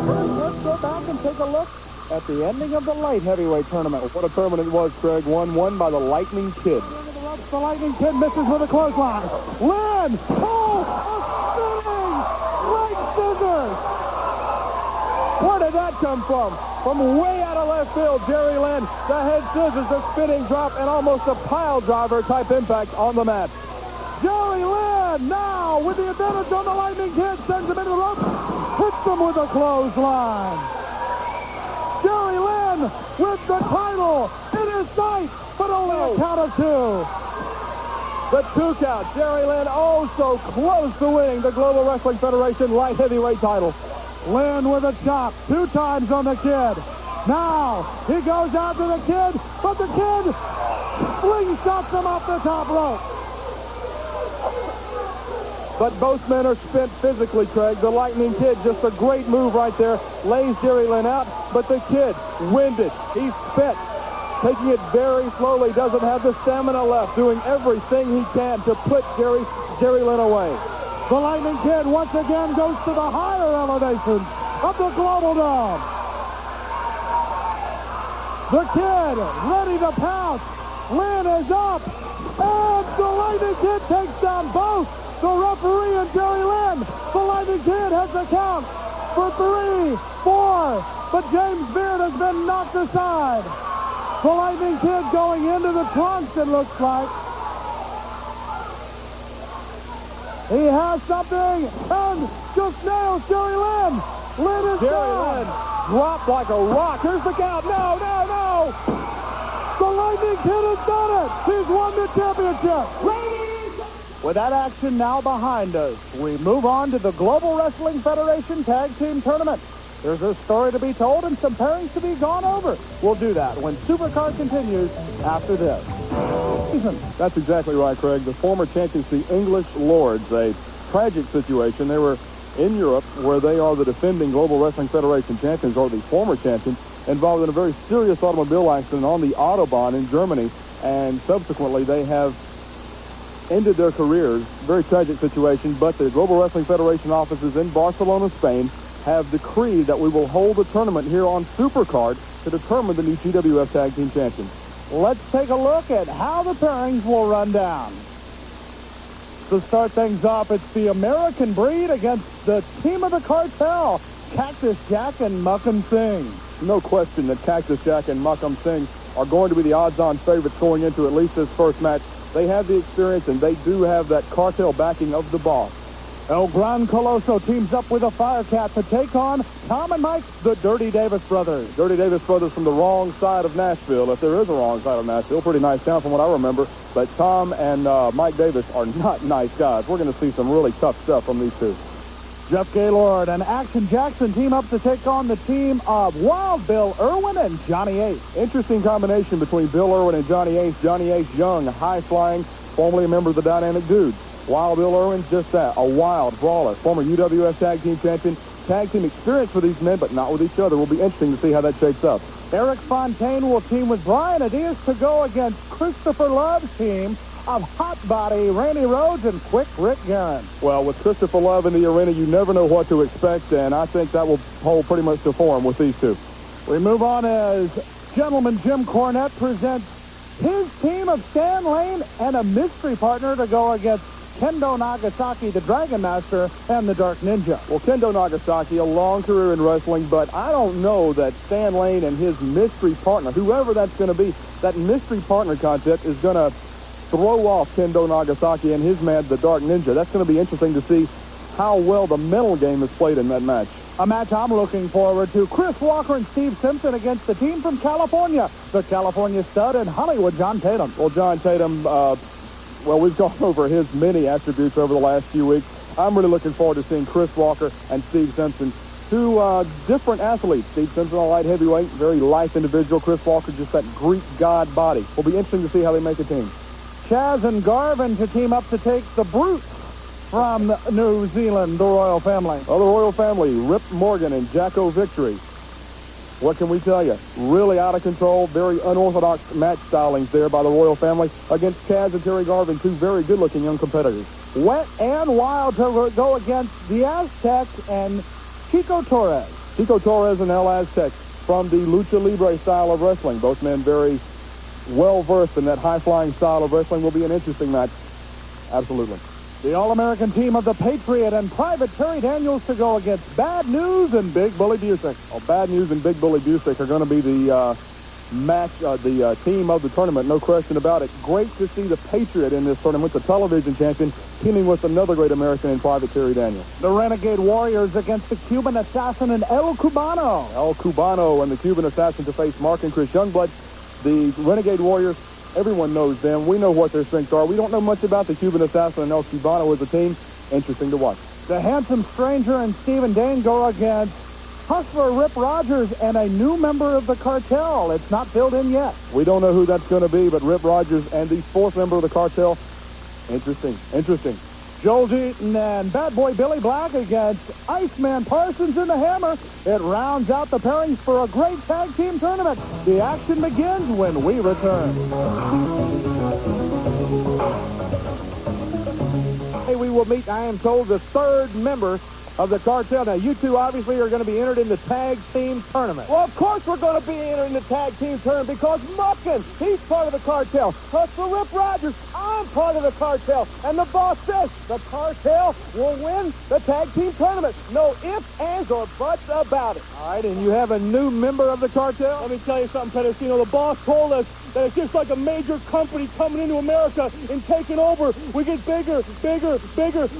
Let's go back and take a look at the ending of the light heavyweight tournament. What a tournament it was, Craig. Won by the Lightning Kid. The Lightning Kid misses with a clothesline. Lynn! Oh! A spinning right scissors! Where did that come from? From way out of left field, Jerry Lynn. The head scissors, the spinning drop, and almost a pile driver type impact on the mat. Jerry Lynn now with the advantage on the Lightning Kid. Sends him into the rope. Hits him with a clothesline. Jerry Lynn with the title in his sight, but only a count of two. The 2 count. Jerry Lynn so close to winning the Global Wrestling Federation light heavyweight title. Lynn with a chop 2 times on the Kid. Now he goes after the Kid, but the Kid slingshots him off the top rope. But both men are spent physically, Craig. The Lightning Kid, just a great move right there, lays Jerry Lynn out, but the Kid, winded, he's spent, taking it very slowly, doesn't have the stamina left, doing everything he can to put Jerry Lynn away. The Lightning Kid once again goes to the higher elevations of the Global Dome. The Kid ready to pounce. Lynn is up, and the Lightning Kid takes down both the referee and Jerry Lynn. The Lightning Kid has the count for 3, 4, but James Beard has been knocked aside. The Lightning Kid going into the trunks, it looks like. He has something, and just nails Jerry Lynn. Lynn is down. Lynn dropped like a rock. Here's the count. No. The Lightning Kid has done it. He's won the championship. With that action now behind us, we move on to the Global Wrestling Federation Tag Team Tournament. There's a story to be told and some pairings to be gone over. We'll do that when Supercard continues after this. That's exactly right, Craig. The former champions, the English Lords, a tragic situation. They were in Europe, where they are the defending Global Wrestling Federation champions, or the former champions, involved in a very serious automobile accident on the Autobahn in Germany, and subsequently they have ended their careers. Very tragic situation, but the Global Wrestling Federation offices in Barcelona, Spain, have decreed that we will hold a tournament here on Supercard to determine the new GWF Tag Team Champions. Let's take a look at how the pairings will run down. To start things off, it's the American Breed against the team of the cartel, Cactus Jack and Makhan Singh. No question that Cactus Jack and Makhan Singh are going to be the odds-on favorites going into at least this first match. They have the experience, and they do have that cartel backing of the boss. El Gran Coloso teams up with a Firecat to take on Tom and Mike, the Dirty Davis brothers. Dirty Davis brothers from the wrong side of Nashville, if there is a wrong side of Nashville. Pretty nice town from what I remember. But Tom and Mike Davis are not nice guys. We're going to see some really tough stuff from these two. Jeff Gaylord and Action Jackson team up to take on the team of Wild Bill Irwin and Johnny Ace. Interesting combination between Bill Irwin and Johnny Ace. Johnny Ace, young, high-flying, formerly a member of the Dynamic Dudes. Wild Bill Irwin, just that, a wild brawler, former UWF Tag Team Champion. Tag team experience for these men, but not with each other. Will be interesting to see how that shakes up. Eric Fontaine will team with Brian Adias to go against Christopher Love's team of Hot Body, Randy Rhodes, and Quick Rick Garin. Well, with Christopher Love in the arena, you never know what to expect, and I think that will hold pretty much to form with these two. We move on as Gentleman Jim Cornette presents his team of Stan Lane and a mystery partner to go against Kendo Nagasaki, the Dragon Master, and the Dark Ninja. Well, Kendo Nagasaki, a long career in wrestling, but I don't know that Stan Lane and his mystery partner, whoever that's going to be, that mystery partner concept is going to throw off Kendo Nagasaki and his man, the Dark Ninja. That's going to be interesting to see how well the mental game is played in that match. A match I'm looking forward to. Chris Walker and Steve Simpson against the team from California, the California Stud and Hollywood John Tatum. Well, John Tatum, we've gone over his many attributes over the last few weeks. I'm really looking forward to seeing Chris Walker and Steve Simpson, two different athletes. Steve Simpson, a light heavyweight, very lithe individual. Chris Walker, just that Greek god body. Will be interesting to see how they make a team. Chaz and Garvin to team up to take the Brute from New Zealand, the Royal Family. Oh, the Royal Family, Rip Morgan and Jacko Victory. What can we tell you? Really out of control, very unorthodox match stylings there by the Royal Family against Chaz and Terry Garvin, two very good-looking young competitors. Wet and Wild to go against the Aztec and Chico Torres. Chico Torres and El Aztec from the Lucha Libre style of wrestling. Both men very well-versed in that high-flying style of wrestling. Will be an interesting match. Absolutely. The All-American team of the Patriot and Private Terry Daniels to go against Bad News and Big Bully Busick. Well, Bad News and Big Bully Busick are going to be the team of the tournament, no question about it. Great to see the Patriot in this tournament, the television champion, teaming with another great American in Private Terry Daniels. The Renegade Warriors against the Cuban Assassin and El Cubano. El Cubano and the Cuban Assassin to face Mark and Chris Youngblood. The Renegade Warriors, everyone knows them. We know what their strengths are. We don't know much about the Cuban Assassin and El Cubano as a team. Interesting to watch. The Handsome Stranger and Stephen Dane go against Hustler Rip Rogers and a new member of the cartel. It's not filled in yet. We don't know who that's going to be, but Rip Rogers and the fourth member of the cartel. Interesting. Joel Jeaton and Bad Boy Billy Black against Iceman Parsons and the Hammer. It rounds out the pairings for a great tag team tournament. The action begins when we return. We will meet, I am told, the third member of the cartel. Now, you two obviously are going to be entered in the tag team tournament. Well, of course we're going to be entered in the tag team tournament because Makhan, he's part of the cartel. Hustler Rip Rogers, I'm part of the cartel. And the boss says the cartel will win the tag team tournament. No ifs, ands, or buts about it. All right, and you have a new member of the cartel? Let me tell you something, Pedicino. The boss told us that it's just like a major company coming into America and taking over. We get bigger.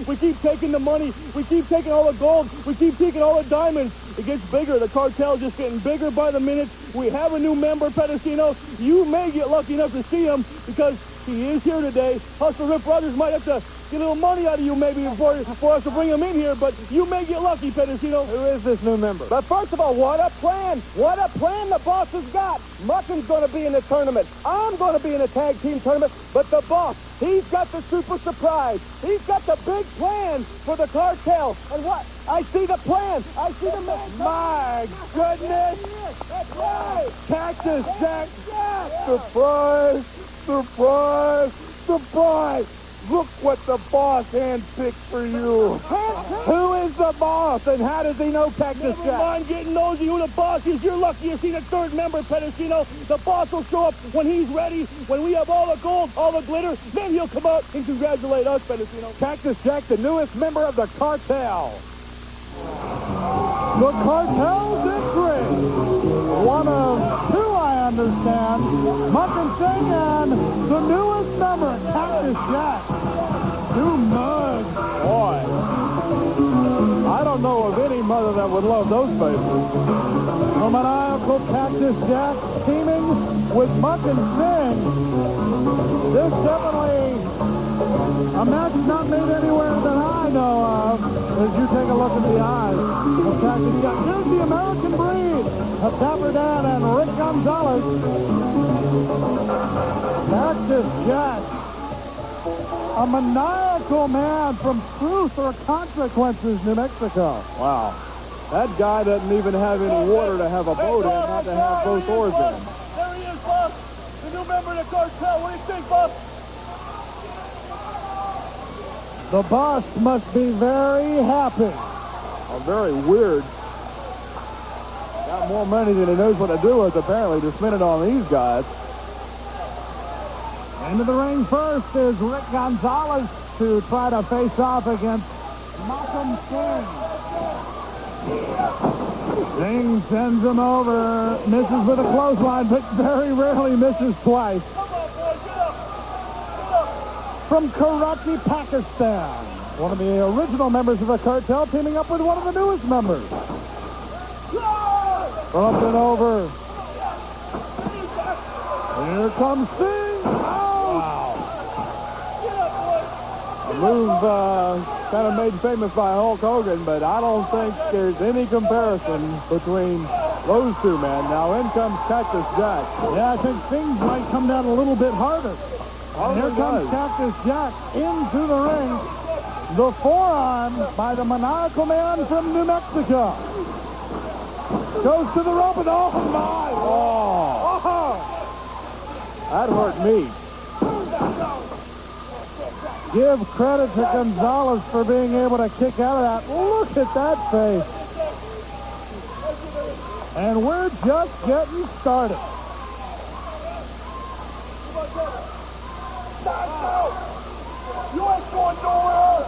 We keep taking the money. We keep taking all the gold. We keep taking all the diamonds. It gets bigger. The cartel's just getting bigger by the minute. We have a new member, Pedicino. You may get lucky enough to see him because he is here today. Hustler Rip Rogers might have to get a little money out of you maybe for us to bring him in here, but you may get lucky, Pedicino. Who is this new member? But first of all, what a plan. What a plan the boss has got. Makhan's going to be in the tournament. I'm going to be in the tag team tournament, but the boss, he's got the super surprise. He's got the big plan for the cartel. And what? I see the plan. I see the man. My goodness. That's right. Cactus Jack. Surprise. Look what the boss handpicked for you. Who is the boss, and how does he know Cactus Jack? Never mind getting nosy who the boss is. You're lucky to see the third member, Pedicino. The boss will show up when he's ready, when we have all the gold, all the glitter. Then he'll come out and congratulate us, Pedicino. Cactus Jack, the newest member of the cartel. The cartel's entry. One of two, I understand. Makhan Singh and the newest member, Cactus Jack. Two mugs. Boy, I don't know of any mother that would love those faces. The maniacal Cactus Jack teaming with Makhan Singh. This definitely a match not made anywhere that I know of. As you take a look at the eyes of Cactus Jack. Here's the American breed of Dapper Dan and Rick Gonzalez. Cactus Jack, a maniacal man from Truth or Consequences, New Mexico. Wow. That guy doesn't even have any water to have a boat in, not to have both oars in. There he is, boss. The new member of the cartel. What do you think, boss? The boss must be very happy. Oh, very weird. Got more money than he knows what to do with, apparently, to spend it on these guys. Into the ring first is Rick Gonzalez to try to face off against Makhan Singh. Singh sends him over, misses with a clothesline, but very rarely misses twice. From Karachi, Pakistan, one of the original members of the cartel teaming up with one of the newest members. Up and over. Here comes Singh. Wow. A move kind of made famous by Hulk Hogan, but I don't think there's any comparison between those two men. Now in comes Cactus Jack. Yeah, I think things might come down a little bit harder. And here comes Cactus Jack into the ring. The forearm by the maniacal man from New Mexico. Goes to the rope and oh my! Oh! That hurt me. Give credit to Gonzalez for being able to kick out of that. Look at that face. And we're just getting started. You ain't going nowhere.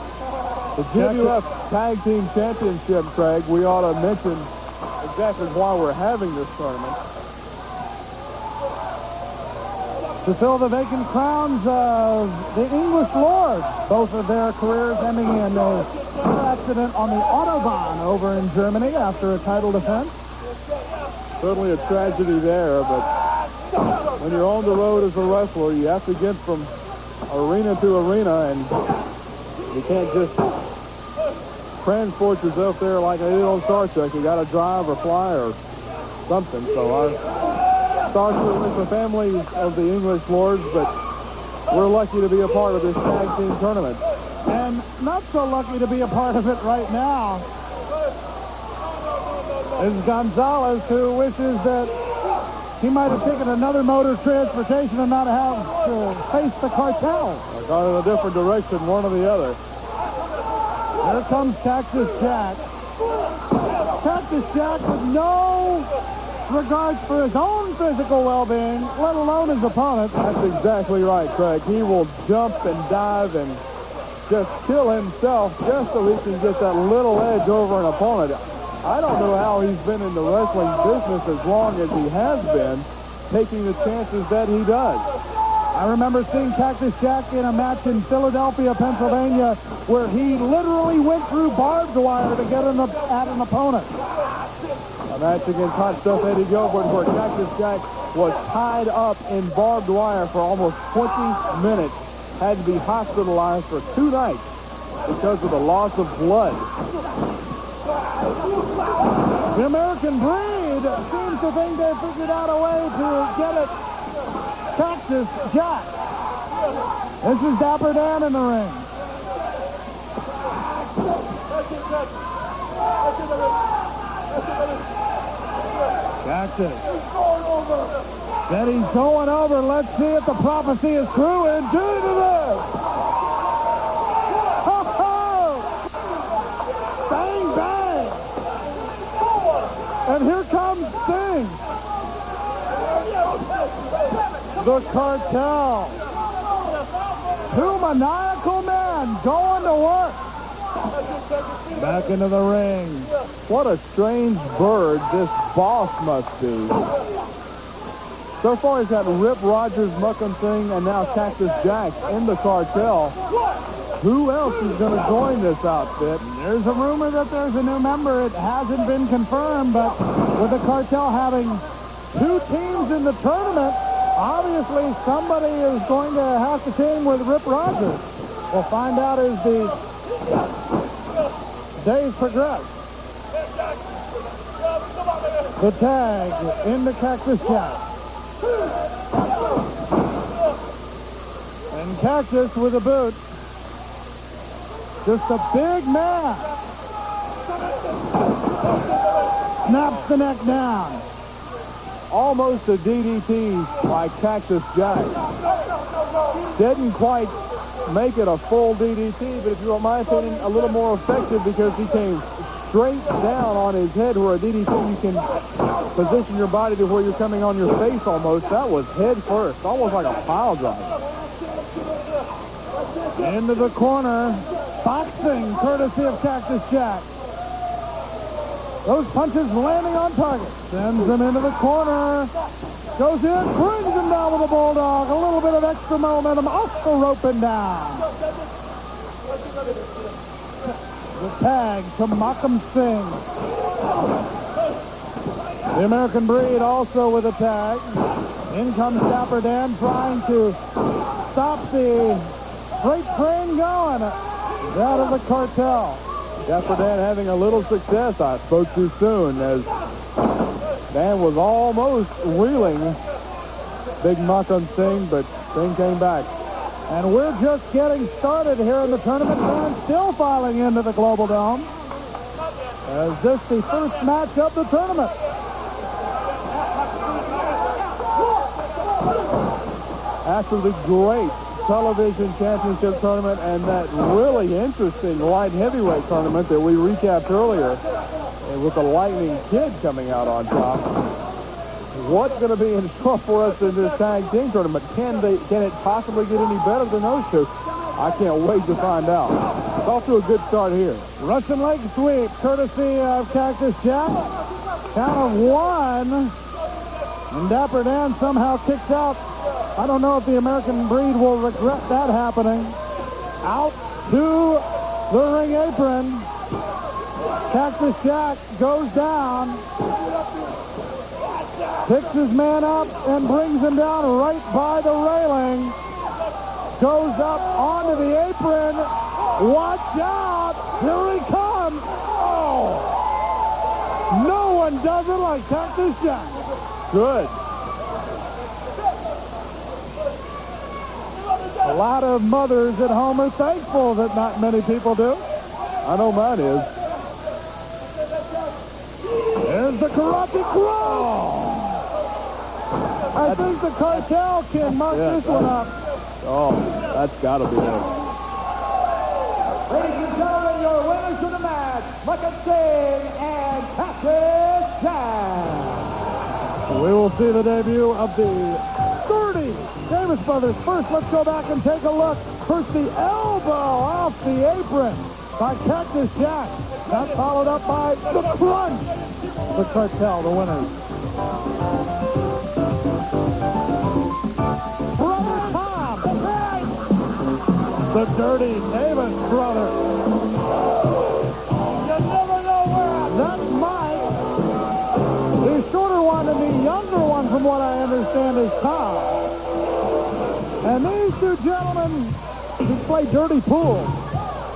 The GWF Tag Team Championship, Craig, we ought to mention exactly why we're having this tournament. To fill the vacant crowns of the English Lords, both of their careers ending in a car accident on the Autobahn over in Germany after a title defense. Certainly a tragedy there, but when you're on the road as a wrestler, you have to get from arena to arena, and you can't just transport yourself there like they did on Star Trek. You got to drive or fly or something. So our thoughts are with the families of the English Lords, but we're lucky to be a part of this tag team tournament. And not so lucky to be a part of it right now is Gonzalez, who wishes that he might have taken another mode of transportation and not have to face the cartel. Or gone in a different direction, one or the other. Here comes Cactus Jack. Cactus Jack with no regards for his own physical well-being, let alone his opponent. That's exactly right, Craig. He will jump and dive and just kill himself just so he can get that little edge over an opponent. I don't know how he's been in the wrestling business as long as he has been, taking the chances that he does. I remember seeing Cactus Jack in a match in Philadelphia, Pennsylvania, where he literally went through barbed wire to get at an opponent. A match against Hot Stuff Eddie Gilbert where Cactus Jack was tied up in barbed wire for almost 20 minutes, had to be hospitalized for 2 nights because of the loss of blood. The American Breed seems to think they figured out a way to get at Cactus Jack. This is Dapper Dan in the ring. Cactus. That he's going over. Let's see if the prophecy is true. Indeed it is. Bang, bang. And here comes Singh. The cartel. 2 maniacal men going to work. Back into the ring. What a strange bird this boss must be. So far he's got Rip Rogers, Makhan Singh, and now Cactus Jack in the cartel. Who else is going to join this outfit? There's a rumor that there's a new member. It hasn't been confirmed, but with the cartel having 2 teams in the tournament, obviously somebody is going to have to team with Rip Rogers. We'll find out as the days progress. The tag into Cactus Jack. And Cactus with a boot. Just a big man. Snaps the neck down. Almost a DDT by Cactus Jack. Didn't quite make it a full DDT, but if you want my opinion, a little more effective because he came straight down on his head, where a DDT you can position your body to where you're coming on your face almost. That was head first, almost like a pile driver. Into the corner. Boxing courtesy of Cactus Jack. Those punches landing on target. Sends him into the corner. Goes in, brings him down with a bulldog. A little bit of extra momentum off the rope and down. The tag to Makhan Singh. The American Breed also with a tag. In comes Dapper Dan trying to stop the freight train going. Out of the cartel. Dapper Dan having a little success. I spoke too soon as Dan was almost wheeling Big Makhan Singh, but Singh came back. And we're just getting started here in the tournament. And still filing into the Global Dome. As this the first match of the tournament. After the great television championship tournament and that really interesting light heavyweight tournament that we recapped earlier, with the Lightning Kid coming out on top. What's going to be in store for us in this tag team tournament? Can it possibly get any better than those two? I can't wait to find out. It's off to a good start here. Russian leg sweep, courtesy of Cactus Jack. Count of 1. And Dapper Dan somehow kicks out. I don't know if the American breed will regret that happening. Out to the ring apron. Cactus Jack goes down. Picks his man up and brings him down right by the railing. Goes up onto the apron. Watch out! Here he comes! Oh! No one does it like Cactus Jack. Good. A lot of mothers at home are thankful that not many people do. I know mine is. There's the karate cross. I think the cartel can mark this one up. Oh, that's got to be it. Ladies and gentlemen, your winners of the match, Makhan Singh and Cactus Jack. We will see the debut of the 30 Davis brothers. First, let's go back and take a look. First, the elbow off the apron by Cactus Jack. That's followed up by the crunch. The cartel, the winners. Brother Tom, the Dirty Davis brothers. You never know where. That's Mike. The shorter one and the younger one, from what I understand, is Tom. And these two gentlemen who play dirty pool.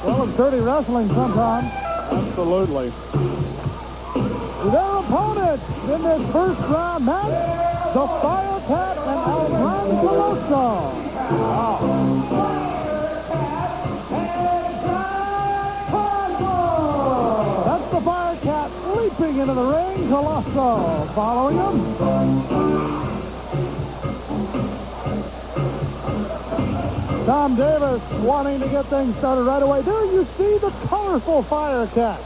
Well, it's dirty wrestling sometimes. Absolutely. Their opponents in this first round match, the Firecat and Coloso. Wow. That's the Firecat leaping into the ring. Coloso following him. Tom Davis wanting to get things started right away. There you see the colorful Firecat.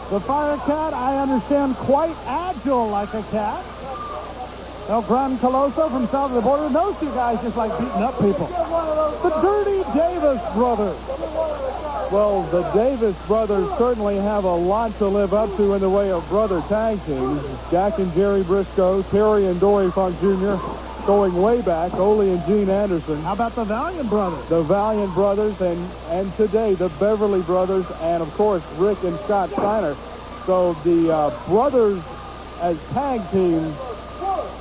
The Firecat, I understand, quite agile like a cat. Now, Gran Coloso from south of the border. Those two guys just like beating up people. The Dirty Davis brothers. Well, the Davis brothers certainly have a lot to live up to in the way of brother tag teams. Jack and Jerry Briscoe, Terry and Dory Funk Jr., going way back, Ole and Gene Anderson. How about the Valiant brothers? The Valiant brothers, and today the Beverly brothers, and of course Rick and Scott Steiner. So the brothers as tag team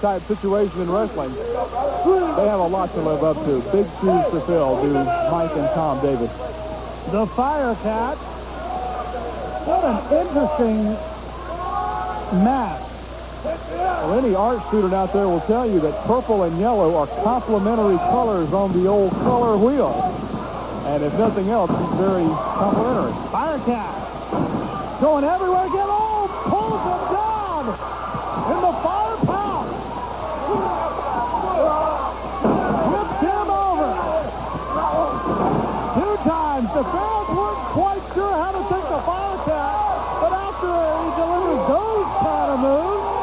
type situation in wrestling, they have a lot to live up to. Big shoes to fill, do Mike and Tom Davis. The Firecat. What an interesting match. Well, any art student out there will tell you that purple and yellow are complementary colors on the old color wheel. And if nothing else, it's very complimentary. Firecat going everywhere. Get on. Pulls him down in the fire pouch. Flips him over. 2 times. The fans weren't quite sure how to take the Firecat. But after he delivers those kind of moves,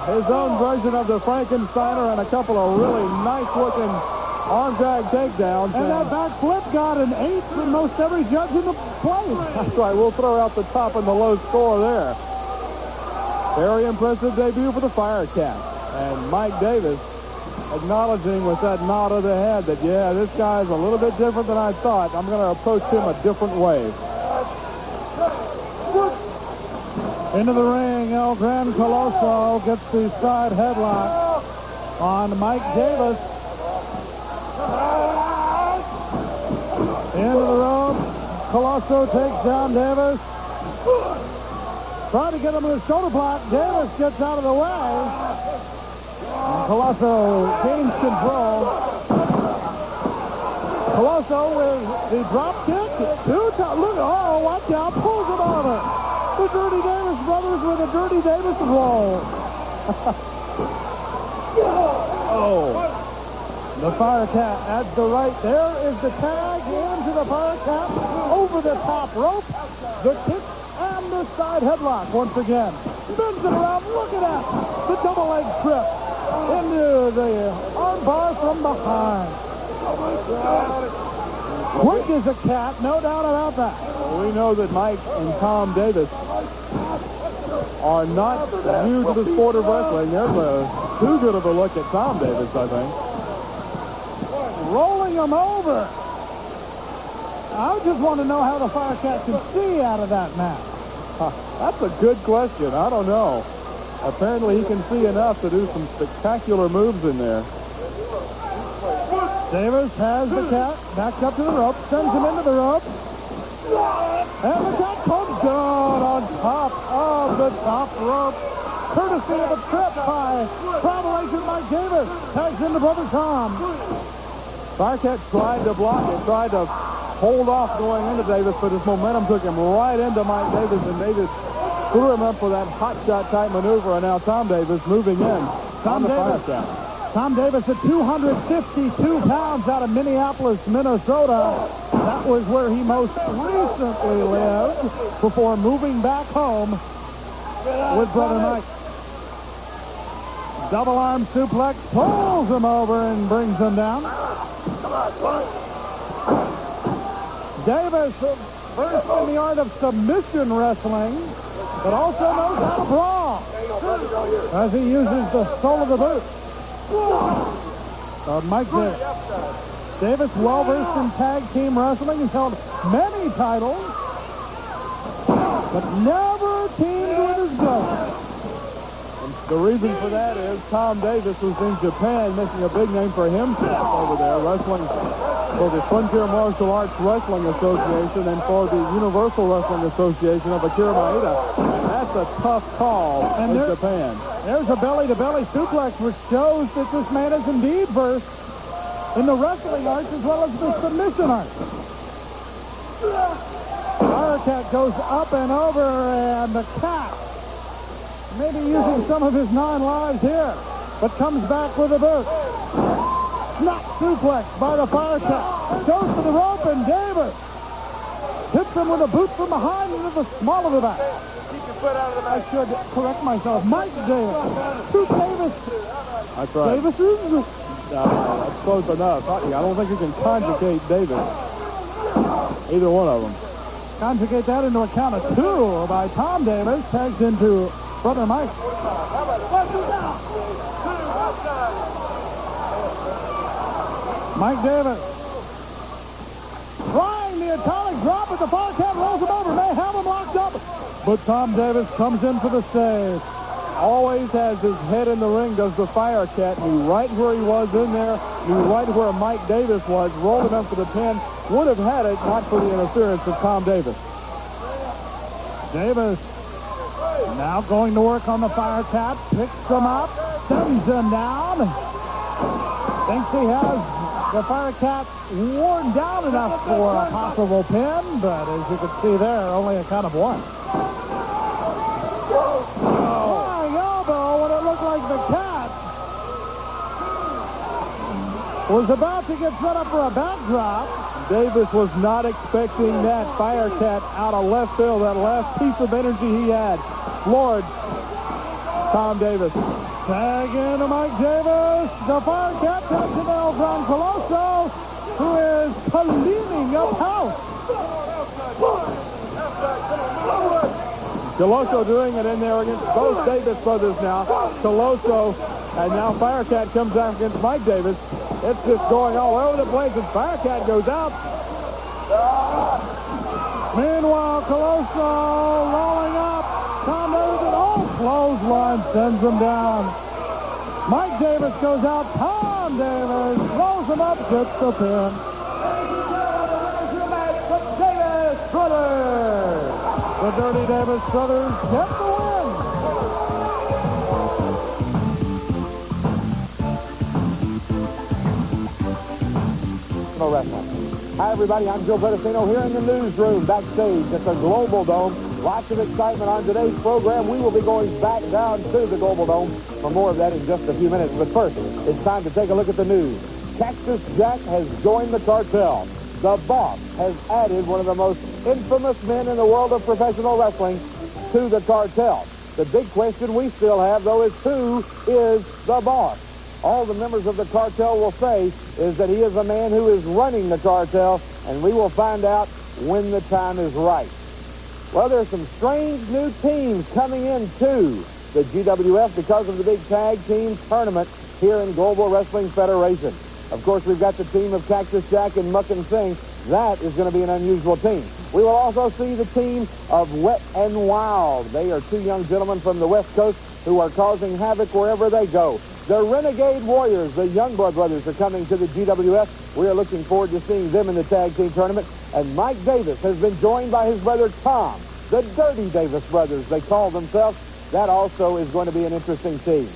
his own version of the Frankensteiner and a couple of really nice-looking arm drag takedowns. And that back flip got an 8 from most every judge in the place. That's right. We'll throw out the top and the low score there. Very impressive debut for the Firecat. And Mike Davis acknowledging with that nod of the head that, yeah, this guy's a little bit different than I thought. I'm going to approach him a different way. Into the ring, Gran Coloso gets the side headlock on Mike Davis. Into the rope. Coloso takes down Davis. Trying to get him with a shoulder block. Davis gets out of the way. And Coloso gains control. Coloso with the drop kick. 2 times. Look, oh, watch out. Pulls him over. The Dirty Davis brothers with a Dirty Davis roll. Oh. The Firecat adds the right. There is the tag into into the Firecat, over the top rope, the kick, and the side headlock once again. Spins it around, look at that, the double leg trip into the arm bar from behind. Quick as a cat, no doubt about that. We know that Mike and Tom Davis are not new to the sport of wrestling. There's too good of a look at Tom Davis, I think. Rolling him over. I just want to know how the Firecat can see out of that match. That's a good question. I don't know. Apparently he can see enough to do some spectacular moves in there. Davis has the cat backed up to the rope, sends him into the rope. And the cat comes down on top of the top rope. Courtesy of a trip by Travel Agent Mike Davis. Tags into Brother Tom. Firecat tried to block it, tried to hold off going into Davis, but his momentum took him right into Mike Davis, and Davis threw him up for that hot shot type maneuver, and now Tom Davis moving in on the Firecat. Tom Davis at 252 pounds out of Minneapolis, Minnesota. That was where he most recently lived before moving back home with Brother Mike. Double arm suplex, pulls him over and brings him down. Davis, first in the art of submission wrestling, but also knows how to brawl as he uses the sole of the boot. Mike Davis. Davis, well-versed in tag team wrestling, has held many titles, but never teamed with his brother. The reason for that is Tom Davis was in Japan making a big name for himself over there, wrestling for the Frontier Martial Arts Wrestling Association and for the Universal Wrestling Association of Akira Maeda. And that's a tough call in Japan. There's a belly-to-belly suplex, which shows that this man is indeed versed in the wrestling arts as well as the submission arts. Firecat goes up and over, and the cat maybe using some of his 9 lives here, but comes back with a boot. Snap suplex by the Firecat. Goes to the rope, and Davis hits him with a boot from behind into the small of the back. I should correct myself. Mike Davis. 2 Davis. That's right. Davises? That's close enough. I don't think you can conjugate Davis. Either one of them. Conjugate that into a count of 2 by Tom Davis. Tags into Brother Mike. Mike Davis trying the atomic drop, but the Firecat rolls him over. May have him locked up, but Tom Davis comes in for the save. Always has his head in the ring, does the Firecat. Knew right where he was in there, knew right where Mike Davis was, rolled him up for the pin. Would have had it not for the interference of Tom Davis. Davis now going to work on the Firecat, picks him up, sends him down. Thinks he has the Firecat worn down enough for a possible pin, but as you can see there, only a count of 1. Flying elbow when it looked like the cat was about to get set up for a backdrop. Davis was not expecting that Firecat out of left field, that last piece of energy he had. Lord, Tom Davis. Tag into Mike Davis. The Firecat tags to Gran Coloso, who is cleaning up house. Coloso doing it in there against both Davis brothers now. Coloso, and now Firecat comes out against Mike Davis. It's just going all over the place, and Firecat goes out. Meanwhile, Coloso rolling up. Tom Davis at all clothesline sends him down. Mike Davis goes out. Tom Davis rolls him up, gets the pin. Davis Brothers. The Dirty Davis Brothers get the win. Wrestling. Hi, everybody. I'm Joe Bertocino here in the newsroom backstage at the Global Dome. Lots of excitement on today's program. We will be going back down to the Global Dome for more of that in just a few minutes. But first, it's time to take a look at the news. Cactus Jack has joined the cartel. the boss has added one of the most infamous men in the world of professional wrestling to the cartel. The big question we still have, though, is who is the boss? All the members of the cartel will say is that he is a man who is running the cartel, and we will find out when the time is right. Well, there's some strange new teams coming into the GWF because of the big tag team tournament here in Global Wrestling Federation. Of course, we've got the team of Cactus Jack and Makhan Singh. That is going to be an unusual team. We will also see the team of Wet and Wild. They are two young gentlemen from the West Coast who are causing havoc wherever they go. The Renegade Warriors, the Youngblood brothers, are coming to the GWF. We are looking forward to seeing them in the tag team tournament. And Mike Davis has been joined by his brother Tom, the Dirty Davis brothers, they call themselves. That also is going to be an interesting team.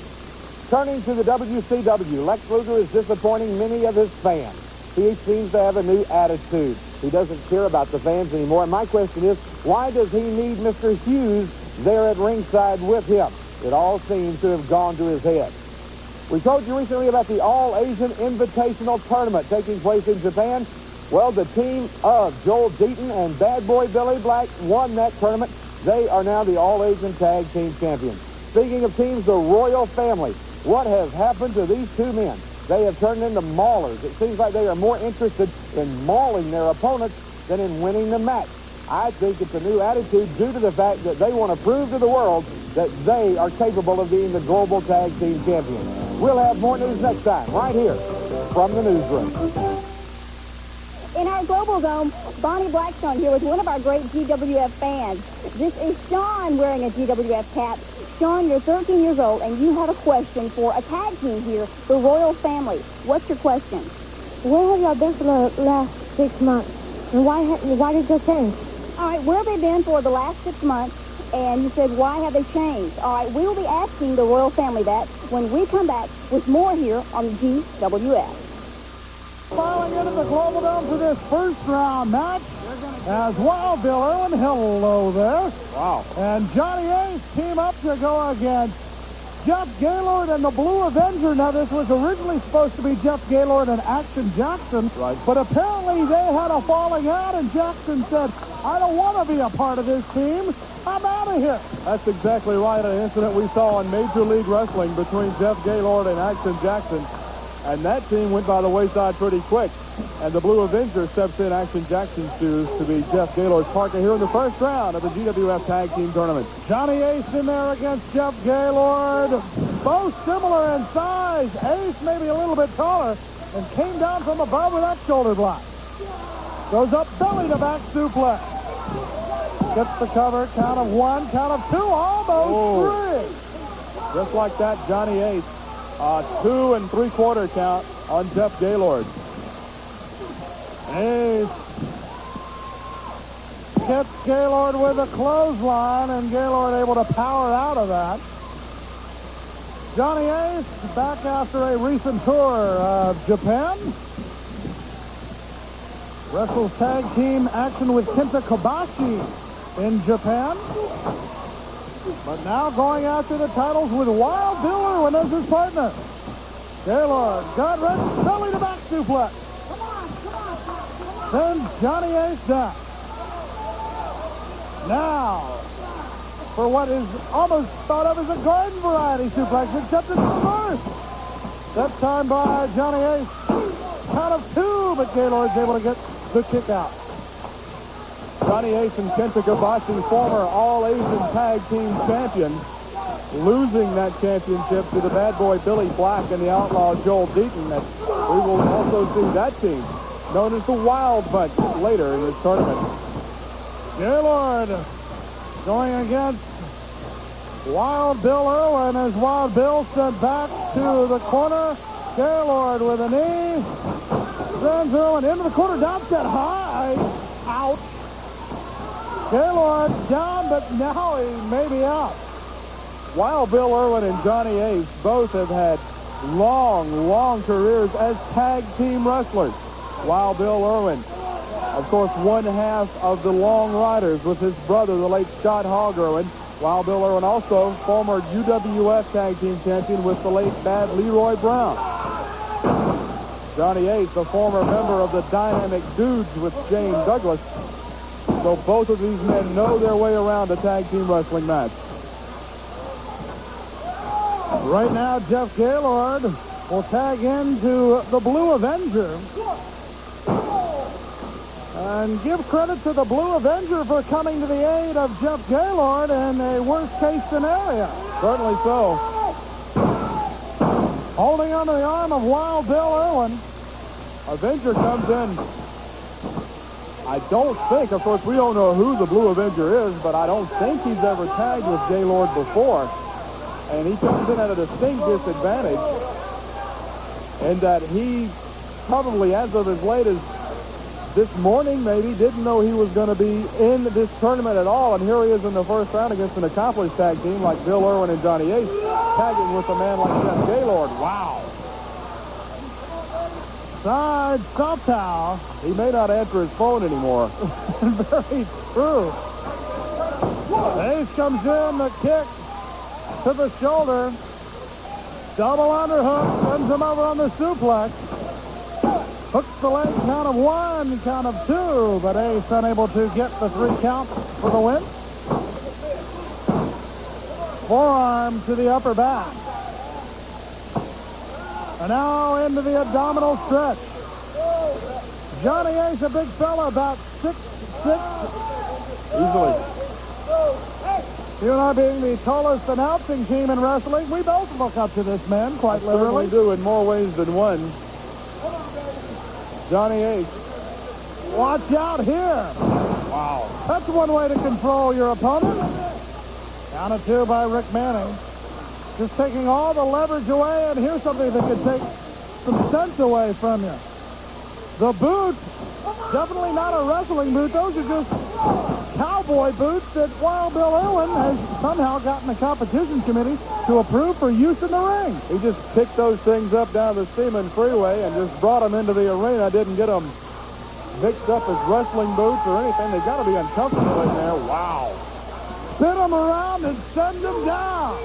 Turning to the WCW, Lex Luger is disappointing many of his fans. He seems to have a new attitude. He doesn't care about the fans anymore. And my question is, why does he need Mr. Hughes there at ringside with him? It all seems to have gone to his head. We told you recently about the All-Asian Invitational Tournament taking place in Japan. Well, the team of Joel Deaton and Bad Boy Billy Black won that tournament. They are now the All-Asian Tag Team Champions. Speaking of teams, the Royal Family. What has happened to these two men? They have turned into maulers. It seems like they are more interested in mauling their opponents than in winning the match. I think it's a new attitude due to the fact that they want to prove to the world that they are capable of being the Global Tag Team Champions. We'll have more news next time, right here from the newsroom. In our Global Dome, Bonnie Blackstone here with one of our great GWF fans. This is Sean wearing a GWF cap. Sean, you're 13 years old, and you have a question for a tag team here, the Royal Family. What's your question? Where have y'all been for the last 6 months? And why did you change? All right, where have they been for the last 6 months? And you said, why have they changed? All right, we will be asking the Royal Family that when we come back with more here on GWF. Filing into the Global Dome for this first round match as Wild Bill Irwin, hello there. Wow. And Johnny Ace team up to go against Jeff Gaylord and the Blue Avenger. Now, this was originally supposed to be Jeff Gaylord and Action Jackson. Right. But apparently they had a falling out, and Jackson said, I don't want to be a part of this team. I'm out of here. That's exactly right. An incident we saw in Major League Wrestling between Jeff Gaylord and Action Jackson. And that team went by the wayside pretty quick. And the Blue Avenger steps in Action Jackson's shoes to be Jeff Gaylord's partner here in the first round of the GWF Tag Team Tournament. Johnny Ace in there against Jeff Gaylord. Both similar in size. Ace maybe a little bit taller and came down from above with that shoulder block. Goes up belly to back suplex. Gets the cover. Count of one, count of two, almost three. Just like that, Johnny Ace. 2 3/4 count on Jeff Gaylord. Ace gets Gaylord with a clothesline, and Gaylord able to power out of that. Johnny Ace back after a recent tour of Japan. Wrestles tag team action with Kenta Kobashi in Japan. But now going after the titles with Wild Bill Irwin as his partner. Gaylord got ready, belly to back suplex. Sends Johnny Ace down. Now, for what is almost thought of as a garden variety suplex, except it's reversed. That time by Johnny Ace. Count of two, but Gaylord's able to get the kick out. Johnny Ace and Kenta Kobashi, former All-Asian Tag Team champions, losing that championship to the Bad Boy Billy Black and the Outlaw Joel Deaton. That we will also see that team, known as the Wild Bunch, later in this tournament. Gaylord going against Wild Bill Irwin as Wild Bill sent back to the corner. Gaylord with a knee. Sends Irwin into the corner, down set high. Out. Gaylord down, but now he may be out. Wild Bill Irwin and Johnny Ace both have had long careers as tag team wrestlers. Wild Bill Irwin, of course, one half of the Long Riders with his brother, the late Scott Hogg Irwin. Wild Bill Irwin also former UWF Tag Team champion with the late Bad Leroy Brown. Johnny Ace, a former member of the Dynamic Dudes with Shane Douglas. So both of these men know their way around a tag team wrestling match. Right now, Jeff Gaylord will tag into the Blue Avenger. And give credit to the Blue Avenger for coming to the aid of Jeff Gaylord in a worst-case scenario. Certainly so. Holding onto the arm of Wild Bill Irwin. Avenger comes in. I don't think, of course, we don't know who the Blue Avenger is, but I don't think he's ever tagged with Gaylord before. And he comes in at a distinct disadvantage in that he probably, as of as late as this morning, maybe, didn't know he was going to be in this tournament at all. And here he is in the first round against an accomplished tag team like Bill Irwin and Johnny Ace, tagging with a man like Jeff Gaylord. Wow. Side Soptow. He may not answer his phone anymore. Very true. Ace comes in, the kick to the shoulder. Double underhook, sends him over on the suplex. Hooks the leg, count of one, count of two, but Ace unable to get the 3 count for the win. Forearm to the upper back. And now into the abdominal stretch. Johnny Ace, a big fella, about 6'6". Easily. You and I being the tallest announcing team in wrestling, we both look up to this man, quite literally. We do in more ways than one. Johnny Ace. Watch out here. Wow. That's one way to control your opponent. Count of 2 by Rick Manning. Just taking all the leverage away, and here's something that could take some sense away from you. The boot, definitely not a wrestling boot. Those are just cowboy boots that Wild Bill Irwin has somehow gotten the competition committee to approve for use in the ring. He just picked those things up down the Seaman Freeway and just brought them into the arena. Didn't get them mixed up as wrestling boots or anything. They got to be uncomfortable in there. Wow. Spin them around and send them down.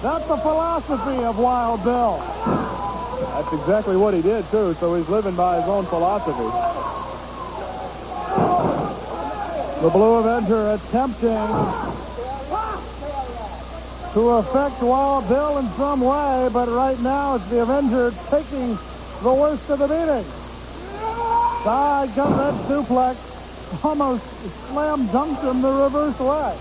That's the philosophy of Wild Bill. That's exactly what he did, too, so he's living by his own philosophy. The Blue Avenger attempting to affect Wild Bill in some way, but right now it's the Avenger taking the worst of the beating. Side comes that suplex. Almost slam dunked him the reverse way.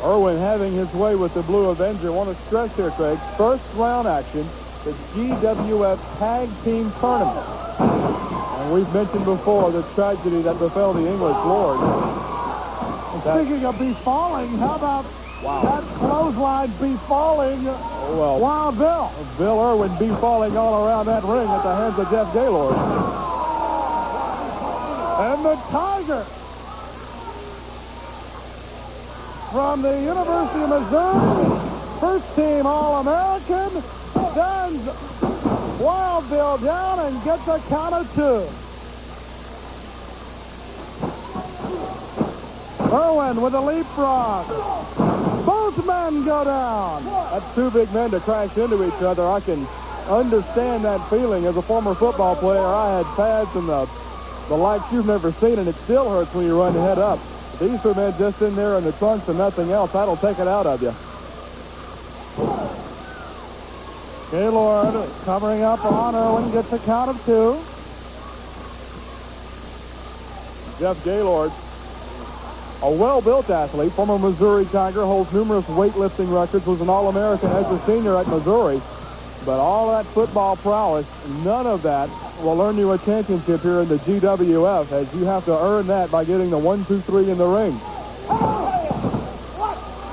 Irwin having his way with the Blue Avenger. Want to stress here, Craig, first round action, the GWF Tag Team Tournament. And we've mentioned before the tragedy that befell the English Lord. Speaking of befalling, how about that clothesline befalling Wild Bill? Bill Irwin befalling all around that ring at the hands of Jeff Gaylord. And the Tiger from the University of Missouri, first team All-American, sends Wild Bill down and gets a count of 2. Irwin with a leapfrog. Both men go down. That's 2 big men to crash into each other. I can understand that feeling. As a former football player, I had pads and the likes you've never seen, and it still hurts when you run head up. These 2 men just in there in the trunks and nothing else. That'll take it out of you. Gaylord covering up on Irwin, gets a count of 2. Jeff Gaylord, a well-built athlete, former Missouri Tiger, holds numerous weightlifting records, was an All-American as a senior at Missouri. But all that football prowess, none of that will earn you a championship here in the GWF, as you have to earn that by getting the 1, 2, 3 in the ring.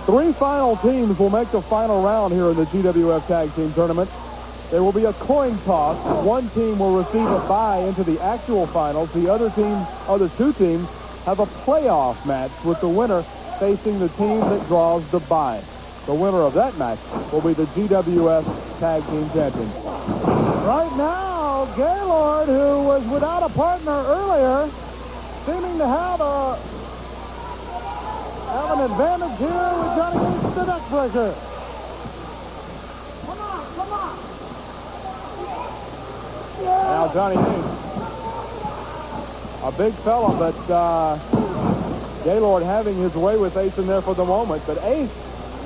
3 final teams will make the final round here in the GWF Tag Team Tournament. There will be a coin toss. One team will receive a bye into the actual finals. The other 2 teams have a playoff match with the winner facing the team that draws the bye. The winner of that match will be the GWF Tag Team Champions. Right now, Gaylord, who was without a partner earlier, seeming to have an advantage here with Johnny Ace, the neck breaker. Come on. Now Johnny Ace. A big fella, but Gaylord having his way with Ace in there for the moment. But Ace,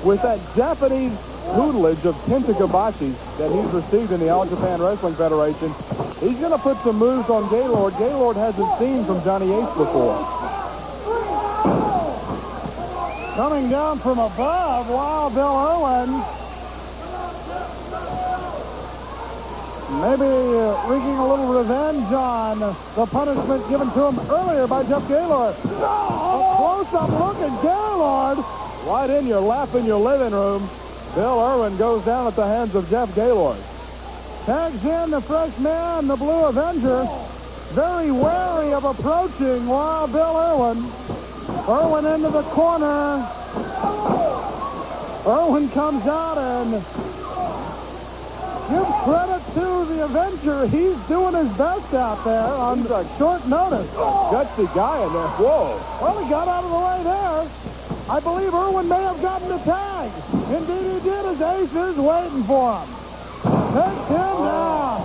with that Japanese tutelage of Kenta Kobashi that he's received in the All Japan Wrestling Federation, he's going to put some moves on Gaylord. Gaylord hasn't seen from Johnny Ace before. Coming down from above, wow, Bill Irwin. Maybe wreaking a little revenge on the punishment given to him earlier by Jeff Gaylord. A close-up look at Gaylord. Right in your lap in your living room, Bill Irwin goes down at the hands of Jeff Gaylord. Tags in the fresh man, the Blue Avenger. Very wary of approaching, wow, Bill Irwin. Irwin into the corner. Irwin comes out and give credit to the Avenger. He's doing his best out there on short notice. Gutsy guy in there. Whoa. Well, he got out of the way there. I believe Irwin may have gotten the tag. Indeed he did, as Ace is waiting for him. Takes him down.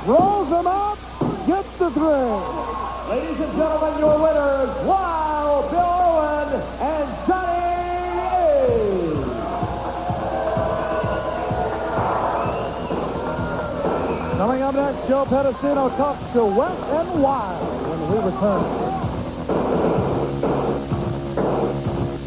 Rolls him up. Gets the 3. Ladies and gentlemen, your winners, Wild Bill Irwin and Johnny Ace. Coming up next, Joe Pedicino talks to Wet and Wild when we return.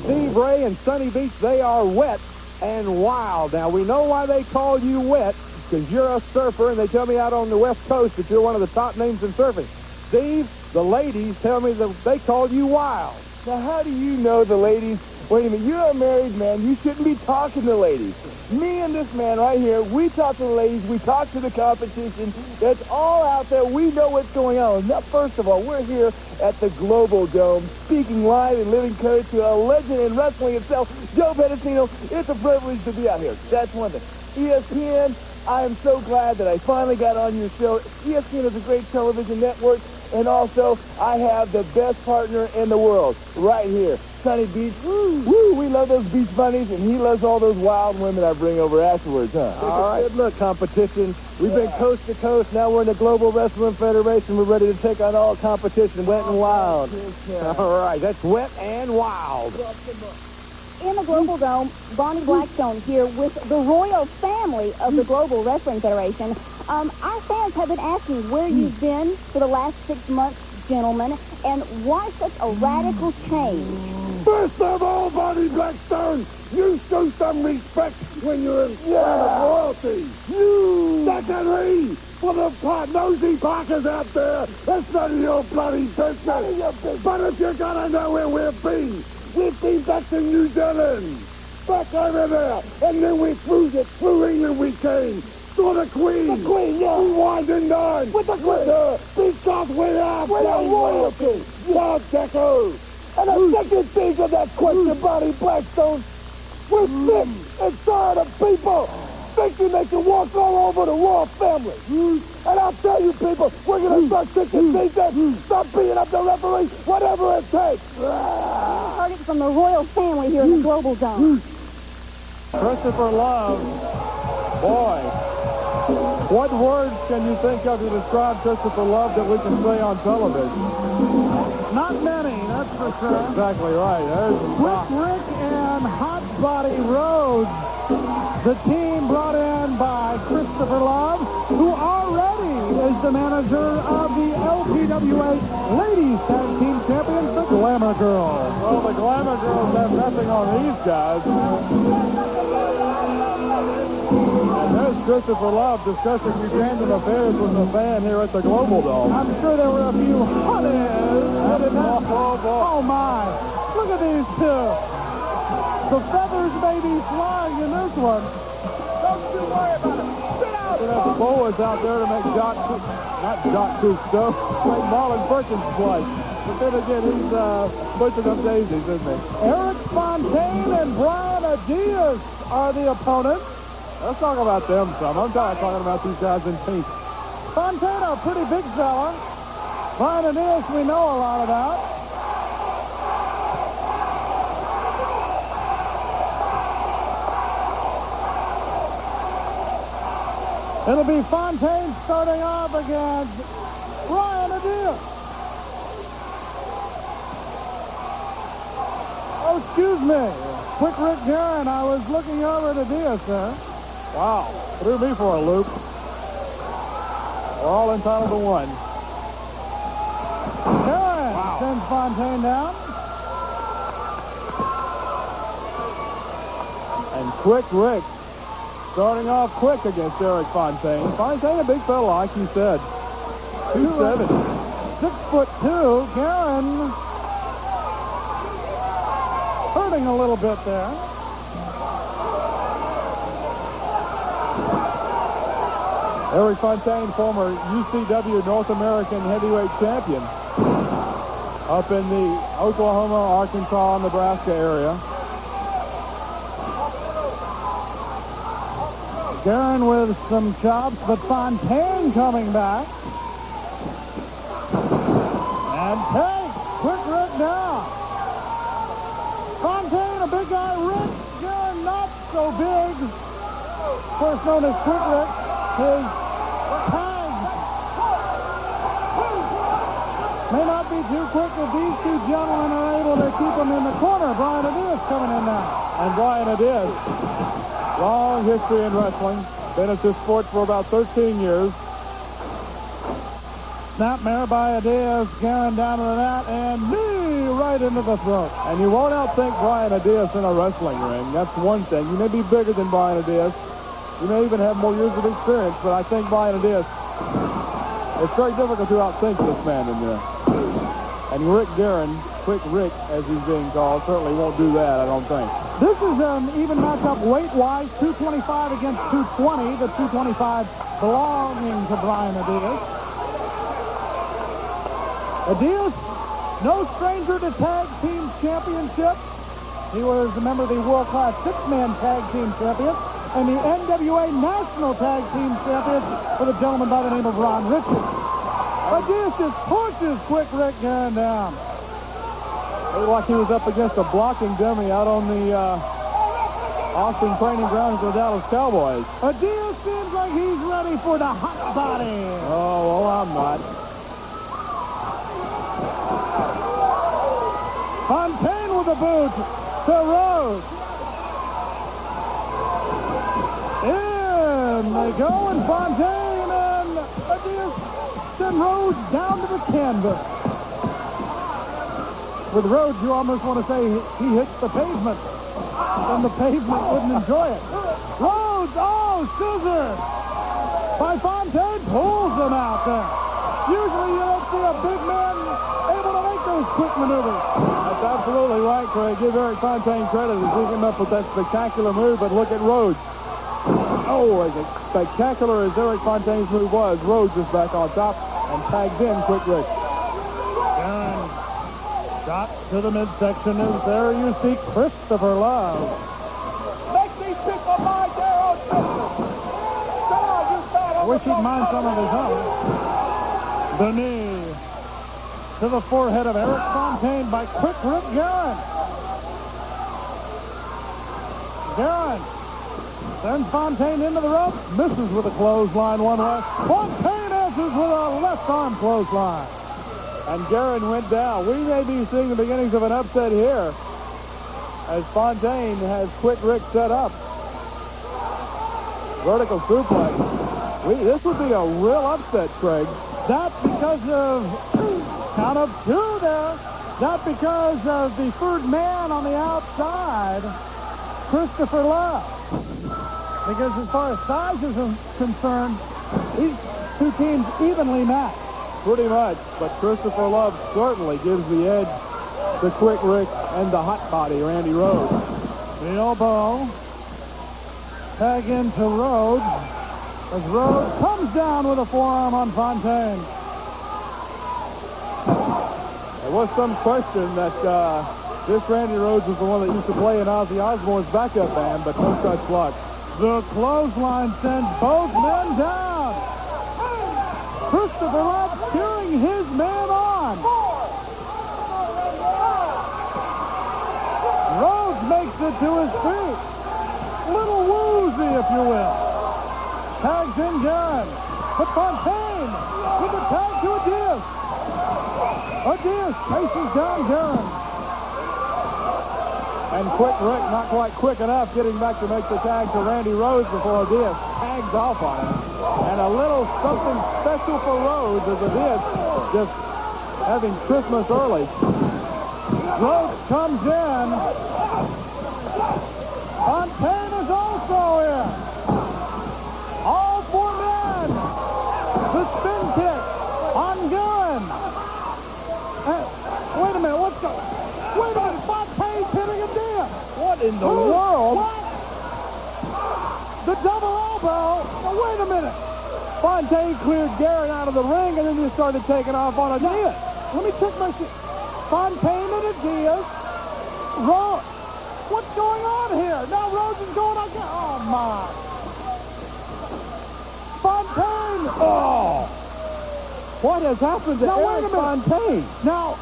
Steve Ray and Sunny Beach, they are wet and wild. Now, we know why they call you wet, because you're a surfer, and they tell me out on the West Coast that you're one of the top names in surfing. Steve, the ladies tell me that they call you wild. Now, how do you know the ladies? Wait a minute, you're a married man. You shouldn't be talking to ladies. Me and this man right here, we talk to the ladies. We talk to the competition. That's all out there. We know what's going on. Now, first of all, we're here at the Global Dome, speaking live and living code to a legend in wrestling itself, Joe Pedicino. It's a privilege to be out here. That's one thing. ESPN, I am so glad that I finally got on your show. ESPN is a great television network. And also, I have the best partner in the world right here, Sunny Beach. Woo, we love those beach bunnies, and he loves all those wild women I bring over afterwards, huh? All right. Good look, competition. We've been coast to coast. Now we're in the Global Wrestling Federation. We're ready to take on all competition, wet and wild. All right, that's wet and wild. In the Global Dome, Bonnie Blackstone here with the royal family of the Global Wrestling Federation. Our fans have been asking where you've been for the last 6 months, gentlemen, and why such a radical change? First of all, Bonnie Blackstone, you show some respect when you're in front of royalty. Secondly, for the nosy Parkers out there, that's none of your bloody business. But if you're gonna know where we've been back to New Zealand, back over there, and then we through England we came. Saw the Queen. The Queen, yeah. We wined and dined with the Queen. Because we have royalty. Yeah, Deco. And the second thing of that question, Bonnie Blackstone, we're sick and tired of people thinking they can walk all over the royal family. And I'll tell you, people, we're going to start kicking things in, stop beating up the referee, whatever it takes. Heard it from the royal family here in the Global Dome. Christopher Love, boy, what words can you think of to describe Christopher Love that we can say on television? Not many, that's for sure. Exactly right. There's With Rick and Hot Body Rhodes, the team brought in by Christopher Love, who already is the manager of the LPWA Ladies Tag Team Champions, the Glamour Girls. Well, the Glamour Girls have nothing on these guys. And there's Christopher Love discussing Buchanan affairs with a fan here at the Global Dome. I'm sure there were a few honeys. Oh, my. Look at these two. The feathers may be flying in this one. Don't you worry about it. Sit out. We have the boys out there to make Jock Cousteau, make Marlon Perkins play. But then again, he's pushing up daisies, isn't he? Eric Fontaine and Brian Adias are the opponents. Let's talk about them some. I'm tired of talking about these guys in pink. Fontaine, a pretty big fella. Brian Adias, we know a lot about. It'll be Fontaine starting off against Brian Adias. Oh, excuse me. Quick Rick Garin, I was looking over at Adias there. Wow, threw me for a loop. We're all entitled to one. Garin sends Fontaine down. And Quick Rick starting off quick against Eric Fontaine. Fontaine, a big fella, like you said. 270. 6'2". Garin hurting a little bit there. Eric Fontaine, former UCW North American heavyweight champion up in the Oklahoma, Arkansas, Nebraska area. Garin with some chops, but Fontaine coming back. And takes Quick Rick down. Fontaine, a big guy. Rick Garin, not so big. Of course, known as Quick Rick. His tags may not be too quick if these two gentlemen are able to keep him in the corner. Brian Adias coming in now. And Brian Adias, long history in wrestling. Been at this sport for about 13 years. Snapmare by Adias, Garin down to the mat, and knee right into the throat. And you won't outthink Brian Adias in a wrestling ring. That's one thing. You may be bigger than Brian Adias. You may even have more years of experience, but I think Brian Adias, it's very difficult to outthink this man in there. And Rick Garin, Quick Rick, as he's being called, certainly won't do that, I don't think. This is an even matchup weight-wise, 225 against 220. The 225 belonging to Brian Adias. Adias, no stranger to tag team championship. He was a member of the world-class six-man tag team champion and the NWA National Tag Team Champions for the gentleman by the name of Ron Richards. Adias just pushes Quick Rick Garin down. Looked like he was up against a blocking dummy out on the Austin training grounds of the Dallas Cowboys. Adias seems like he's ready for the hot body. Oh, well, I'm not. Fontaine with a boot to Rhodes. In they go, and Fontaine and Adias send Rhodes down to the canvas. With Rhodes, you almost want to say he hits the pavement, and the pavement wouldn't enjoy it. Rhodes, oh, scissor by Fontaine, pulls him out there. Usually you don't see a big man able to make those quick maneuvers. That's absolutely right, Craig. Give Eric Fontaine credit as he came up with that spectacular move, but look at Rhodes. Oh, as spectacular as Eric Fontaine's move was, Rhodes is back on top and tagged in Quick Rick. Garin shot to the midsection, and there you see Christopher Love. Make me pick up my girl, I wish he'd mind some of his own. The knee to the forehead of Eric Fontaine by Quick Rick Garin. Garin sends Fontaine into the rope, misses with a clothesline one left. Fontaine answers with a left arm clothesline. And Garin went down. We may be seeing the beginnings of an upset here as Fontaine has Quick Rick set up. Vertical suplex. This would be a real upset, Craig. That's because of count of two there. That's because of the third man on the outside, Christopher Love. Because as far as size is concerned, these two teams evenly matched. Pretty much, but Christopher Love certainly gives the edge to Quick Rick and the hot body, Randy Rhodes. The elbow. Tag into Rhodes as Rhodes comes down with a forearm on Fontaine. There was some question that this Randy Rhodes was the one that used to play in Ozzy Osbourne's backup band, but no such luck. The clothesline sends both men down. Christopher Love cheering his man on. Rhodes makes it to his feet. Little woozy, if you will. Tags in Gran. But Fontaine with the tag to Adias. Adias chases down Gran. And quick Rick, not quite quick enough, getting back to make the tag to Randy Rhodes before Adias tags off on him. And a little something special for Rhodes as Adias just having Christmas early. Rhodes comes in. Fontaine is also in. All four men. The spin kick on Gun. Wait a minute, what's going? Wait a minute, Fontaine's hitting Adias. What in the world? What? The double elbow. Now, wait a minute. Fontaine cleared Garrett out of the ring and then just started taking off on Adias. Let me check my shit. Fontaine and Adias. Rhodes. What's going on here? Now Rhodes is going again. Oh, my. Fontaine. Oh. What has happened to Eric Fontaine? Now,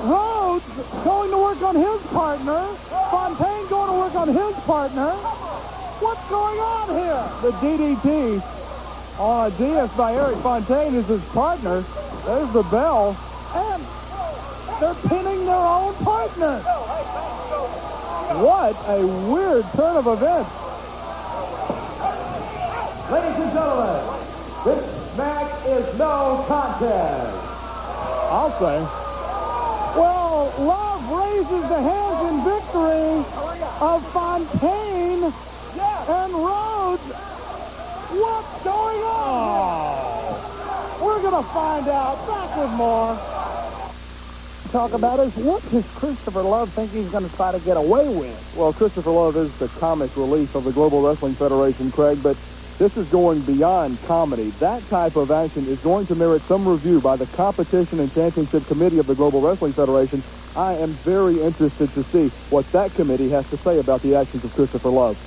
Rhodes going to work on his partner. Fontaine going to work on his partner. What's going on here? The DDT on Adias by Eric Fontaine is his partner. There's the bell. And they're pinning their own partner. What a weird turn of events. Ladies and gentlemen, this match is no contest. I'll say. Well, Love raises the hands in victory of Fontaine and Rhodes. What's going on? We're going to find out. Back with more. Talk about is what does Christopher Love think he's going to try to get away with? Well, Christopher Love is the comic relief of the Global Wrestling Federation, Craig, but this is going beyond comedy. That type of action is going to merit some review by the Competition and Championship Committee of the Global Wrestling Federation. I am very interested to see what that committee has to say about the actions of Christopher Love.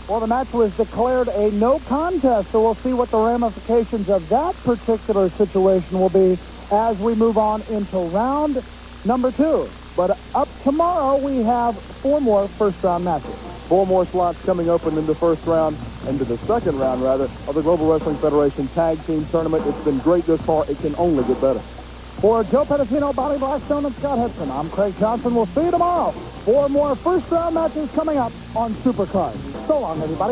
Well, the match was declared a no contest, so we'll see what the ramifications of that particular situation will be as we move on into round number 2. But up tomorrow, we have 4 more first-round matches. 4 more slots coming open in the first round, into the second round, rather, of the Global Wrestling Federation Tag Team Tournament. It's been great this far. It can only get better. For Joe Pedicino, Bonnie Blackstone, and Scott Hudson, I'm Craig Johnson. We'll see you tomorrow. 4 more first-round matches coming up on Supercard. So long, everybody.